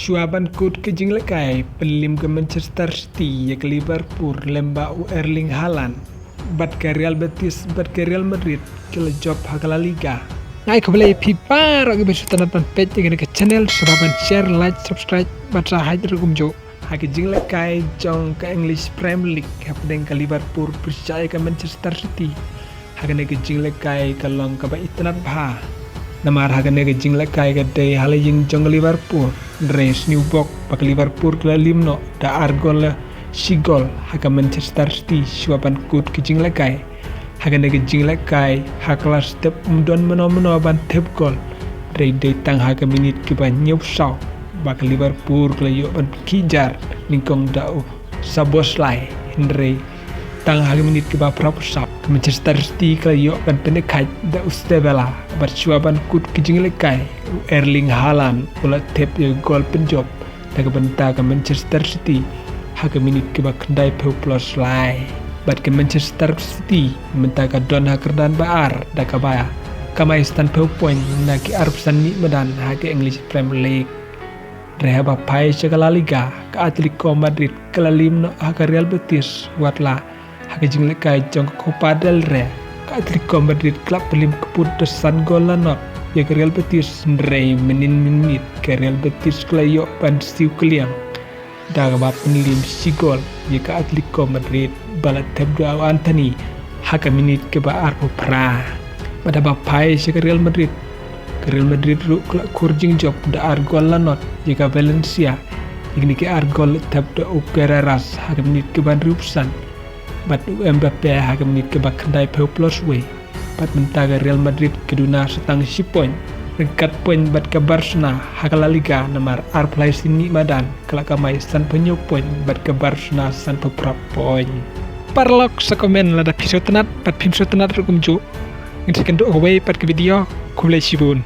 Shuaban Kut ke Jinglekai, pelim ke Manchester City, ya ke Liverpool, lemba u Erling Haaland, bat ke Real Betis, bat ke Real Madrid, ke job hak La Liga. Ngai ke belai pipa, rogi besu tanatan page dengan ke channel, Shuaban share, like, subscribe, bat sahaj regum jo. Hak Jinglekai jong ke English Premier League, hapdeng ke Liverpool, percaya ke Manchester City. Hak ke Jinglekai ke long ke ba itanat bah. Namar hagane ke Jinglekai ke day hale jing jong Liverpool race new box pak Liverpool ke limno da argol sigol haga Manchester City Shuaban Kut ke Jinglekai hagane ke Jinglekai hakla step don meno ban tep gol day tang haga minit ke ban nyop saw bak Liverpool ke yo ban kijar ningkong dau sabos lai hindre tang haga minit ke ba propsa Manchester City ke yo ban penekai da ustebela bat Shuaban Kut ke Jinglekai Erling Haaland ulat tep ya gol penjob daga benta ke Manchester City haga minit ke bakandai peu plus lai bat ke Manchester City menta ka don hakerdan baar daga baya kamai stan peu point naki arpsan ni medan haga English Premier League rehaba pai ke La Liga ke Atletico Madrid ke limno haga Real Betis watla haga Jinglekai jong Copa del Rey ke Atletico Madrid klub pelim keputusan gol lanot ya ke Real Betis ndrei menit ke Real Betis klayo ban siu kliang daga ba penlim sigol ya ke Atletico Madrid balat tebdo Anthony haka minit ke ba arpo pra pada ba pai ke Real Madrid ru kurjing job da argol lanot ya ke Valencia igni ke argol tebdo Pereras haka minit ke ban rupsan bat Mbappe haka minit ke ba kandai peu plus way bat mentaga Real Madrid keduna setang si poin rengkat poin bat ke Barcelona hak La Liga nomor arplay sini madan kelak kamai san penyo poin bat ke Barcelona san peprap poin parlok sekomen lada episode tenat bat episode tenat rukum jo ngi sekendo away pat ke video kumlai sibun